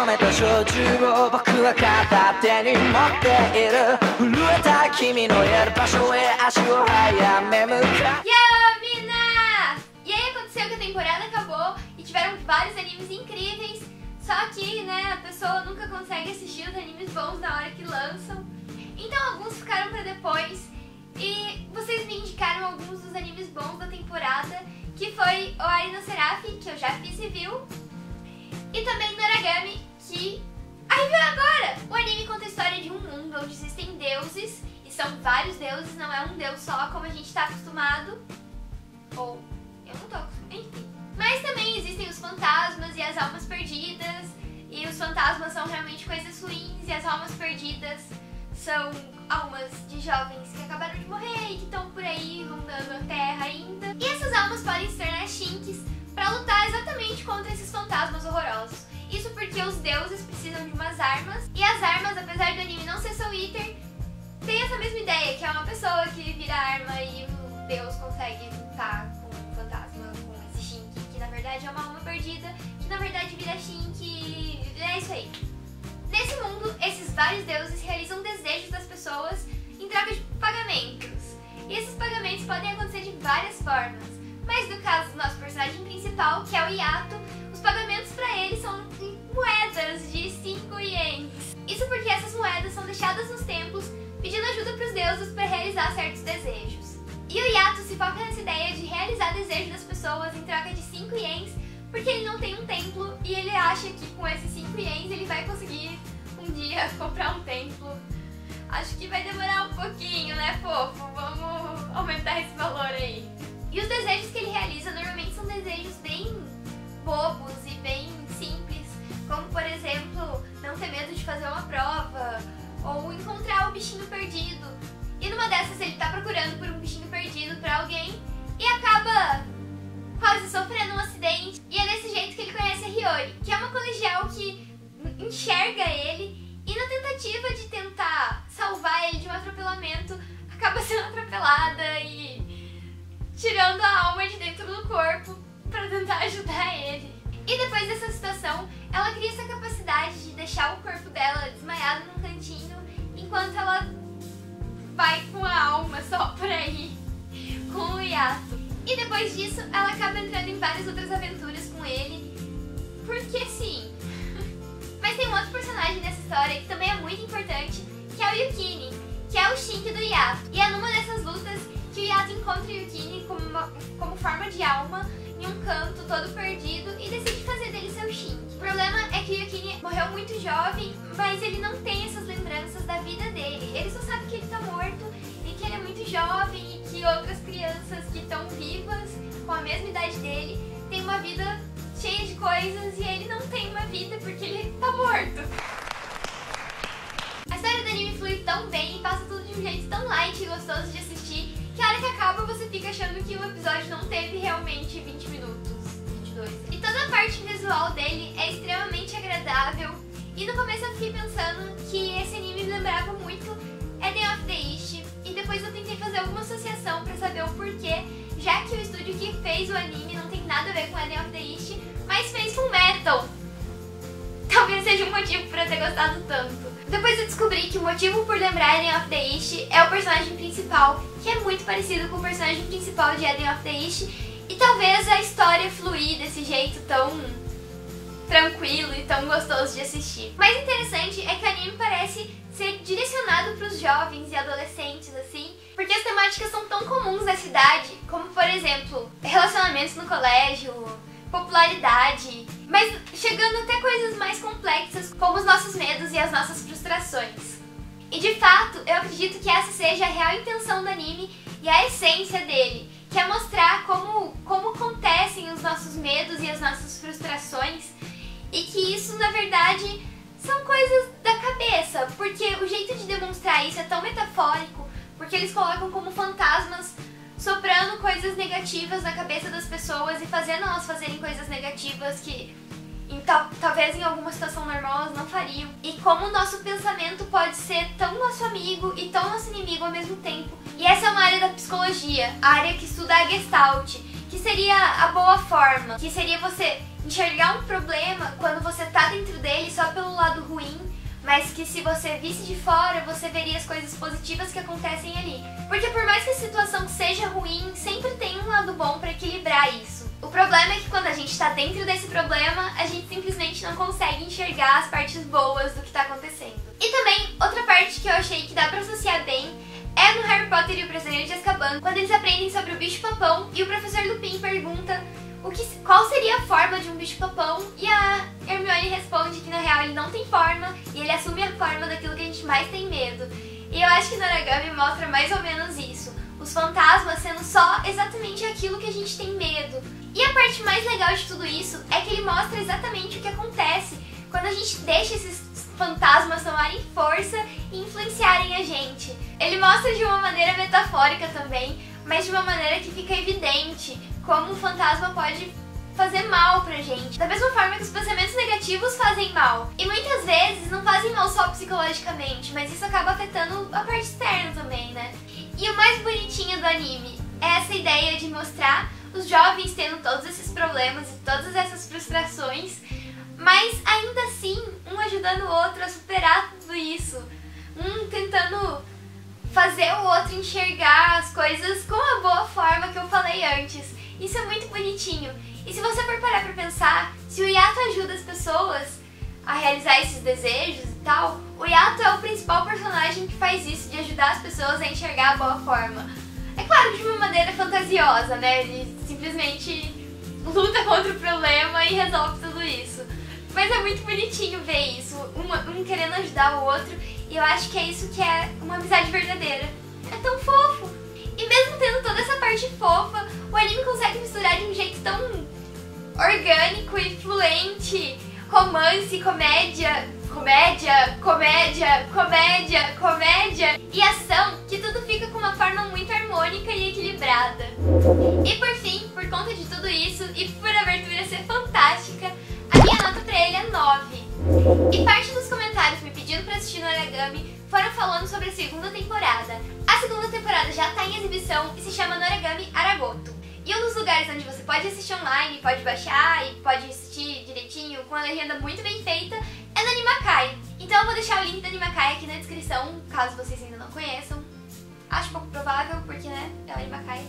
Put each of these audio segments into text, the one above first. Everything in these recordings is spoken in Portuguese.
染めた焼酎を僕は片手に持っている震えた君のいる場所へ足を早め向か Meninas! E aí aconteceu que a temporada acabou e tiveram vários animes incríveis, só que, né, a pessoa nunca consegue assistir os animes bons na hora que lançam. Então alguns ficaram pra depois e vocês me indicaram alguns dos animes bons da temporada, que foi o Ari no Seraph, que eu já fiz review, e também Noragami, que a review é agora! O anime conta a história de um mundo onde existem deuses, e são vários deuses, não é um deus só como a gente tá acostumado. Ou eu não tô acostumada, enfim. Mas também existem os fantasmas e as almas perdidas, e os fantasmas são realmente coisas ruins, e as almas perdidas são almas de jovens que acabaram de morrer e que estão por aí rondando a terra ainda. E essas almas podem se tornar shinks pra lutar exatamente contra esses fantasmas horrorosos. Isso porque os deuses precisam de umas armas, e as armas, apesar do anime não ser Soul Eater, tem essa mesma ideia, que é uma pessoa que vira arma e o deus consegue lutar com o fantasma, com esse shink, que na verdade é uma alma perdida, que na verdade vira shink, e é isso aí. Nesse mundo, esses vários deuses realizam desejos das pessoas em troca de pagamentos. E esses pagamentos podem acontecer de várias formas. Mas no caso do nosso personagem principal, que é o Yato, os pagamentos para ele são em moedas de 5 ienes. Isso porque essas moedas são deixadas nos templos pedindo ajuda para os deuses para realizar certos desejos. E o Yato se foca nessa ideia de realizar desejos das pessoas em troca de 5 ienes, porque ele não tem um templo e ele acha que com esses 5 ienes ele vai conseguir um dia comprar um templo. Acho que vai demorar um pouquinho, né, fofo? Vamos aumentar esse valor aí. E os desejos que ele realiza normalmente são desejos bem bobos e bem simples, como por exemplo, não ter medo de fazer uma prova, ou encontrar o bichinho perdido. E numa dessas ele tá procurando por um bichinho perdido pra alguém e acaba quase sofrendo um acidente. E é desse jeito que ele conhece a Hiyori, que é uma colegial que enxerga ele e na tentativa de tentar salvar ele de um atropelamento, acaba sendo atropelada e tirando a alma de dentro do corpo pra tentar ajudar ele. E depois dessa situação, ela cria essa capacidade de deixar o corpo dela desmaiado num cantinho, enquanto ela vai com a alma só por aí, com o Yato. E depois disso, ela acaba entrando em várias outras aventuras com ele, porque sim. Mas tem um outro personagem nessa história que também é muito importante, que é o Yukini, que é o shink do Yato. E é numa dessas lutas que o Yato encontra o Yukini como forma de alma em um canto todo perdido e decide fazer dele seu shink. O problema é que o Yukini morreu muito jovem, mas ele não tem essas lembranças da vida dele. Ele só sabe que ele tá morto e que ele é muito jovem e que outras crianças que estão vivas, com a mesma idade dele, têm uma vida cheia de coisas e ele não tem uma vida porque ele tá morto. A história do anime flui tão bem e passa tudo de um jeito tão light e gostoso de assistir que a hora que acaba você fica achando que o episódio não teve realmente 20 minutos, 22. E toda a parte visual dele é extremamente agradável. E no começo eu fiquei pensando que esse anime me lembrava muito Eden of the East. E depois eu tentei fazer alguma associação pra saber o porquê, já que o estúdio que fez o anime não tem nada a ver com Eden of the East, mas fez com Metal. Talvez seja um motivo pra eu ter gostado tanto. Depois eu descobri que o motivo por lembrar Eden of the East é o personagem principal, que é muito parecido com o personagem principal de Eden of the East, e talvez a história fluir desse jeito tão tranquilo e tão gostoso de assistir. Mais interessante é que o anime parece ser direcionado para os jovens e adolescentes, assim, porque as temáticas são tão comuns da cidade, como por exemplo, relacionamentos no colégio, popularidade, mas chegando até coisas mais complexas, como os nossos medos e as nossas frustrações. E de fato, eu acredito que essa seja a real intenção do anime e a essência dele, que é mostrar como acontecem os nossos medos e as nossas frustrações, e que isso, na verdade, são coisas da cabeça, porque o jeito de demonstrar isso é tão metafórico, porque eles colocam como fantasmas soprando coisas negativas na cabeça das pessoas e fazendo elas fazerem coisas negativas que talvez em alguma situação normal elas não fariam. E como o nosso pensamento pode ser tão nosso amigo e tão nosso inimigo ao mesmo tempo. E essa é uma área da psicologia, a área que estuda a Gestalt, que seria a boa forma, que seria você enxergar um problema quando você tá dentro dele só pelo lado ruim, mas que se você visse de fora, você veria as coisas positivas que acontecem ali. Porque por mais que a situação seja ruim, sempre tem um lado bom pra equilibrar isso. O problema é que quando a gente tá dentro desse problema, a gente simplesmente não consegue enxergar as partes boas do que tá acontecendo. E também, outra parte que eu achei que dá pra associar bem é no Harry Potter e o Prisioneiro de Azkaban, quando eles aprendem sobre o bicho-papão e o professor Lupin pergunta qual seria a forma de um bicho-papão, e a Hermione responde que na real ele não tem forma e ele assume a forma daquilo que a gente mais tem medo. E eu acho que Noragami mostra mais ou menos isso, os fantasmas sendo só exatamente aquilo que a gente tem medo. E a parte mais legal de tudo isso é que ele mostra exatamente o que acontece quando a gente deixa esses fantasmas tomarem força e influenciarem a gente. Ele mostra de uma maneira metafórica também, mas de uma maneira que fica evidente como um fantasma pode fazer mal pra gente. Da mesma forma que os pensamentos negativos fazem mal. E muitas vezes não fazem mal só psicologicamente, mas isso acaba afetando a parte externa também, né? E o mais bonitinho do anime é essa ideia de mostrar os jovens tendo todos esses problemas e todas essas frustrações, mas ainda assim, um ajudando o outro a superar tudo isso. Um tentando fazer o outro enxergar as coisas com a boa forma que eu falei antes. Isso é muito bonitinho. E se você for parar pra pensar, se o Yato ajuda as pessoas a realizar esses desejos e tal, o Yato é o principal personagem que faz isso, de ajudar as pessoas a enxergar a boa forma. É claro, de uma maneira fantasiosa, né? Ele simplesmente luta contra o problema e resolve tudo isso. Mas é muito bonitinho ver isso, um querendo ajudar o outro, e eu acho que é isso que é uma amizade verdadeira. É tão fofo! E mesmo tendo toda essa parte fofa, o anime consegue misturar de um jeito tão orgânico e fluente, romance, comédia, e ação, que tudo fica com uma forma muito harmônica e equilibrada. E por fim, por conta de tudo isso, e por a abertura ser fantástica, a minha nota pra ele é 9. E parte dos comentários me pedindo pra assistir Noragami foram falando sobre a segunda temporada. A segunda temporada já tá em exibição e se chama Noragami Aragoto. E um dos lugares onde você pode assistir online, pode baixar e pode assistir direitinho, com a legenda muito bem feita, é no Animakai. Então eu vou deixar o link do Animakai aqui na descrição, caso vocês ainda não conheçam. Acho pouco provável, porque, né, é o Animakai.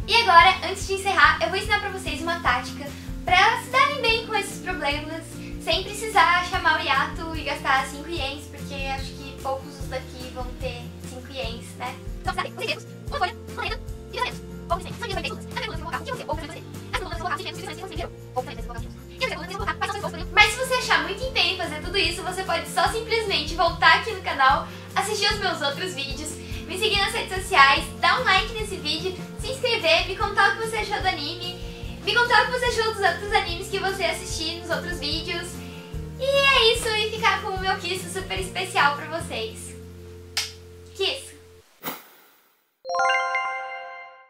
E agora, antes de encerrar, eu vou ensinar pra vocês uma tática pra se darem bem com esses problemas, sem precisar chamar o Yato e gastar 5 ienes, porque acho que poucos dos daqui vão ter 5 ienes, né? Então, sabe, os segredos, uma folha, uma caneta e caneta. Ou você, são ideias para as perguntas que você colocar, o que você, as perguntas que você colocar, se tiver inscrições, você ou também você colocar e as perguntas que você colocar, quais são as respostas. Mas se você achar muito empenho em fazer tudo isso, você pode só simplesmente voltar aqui no canal, assistir os meus outros vídeos, me seguir nas redes sociais, dar um like nesse vídeo, se inscrever, me contar o que você achou do anime, me contar o que você achou dos outros animes que você assistiu nos outros vídeos. E é isso, e ficar com o meu kiss super especial pra vocês. Kiss!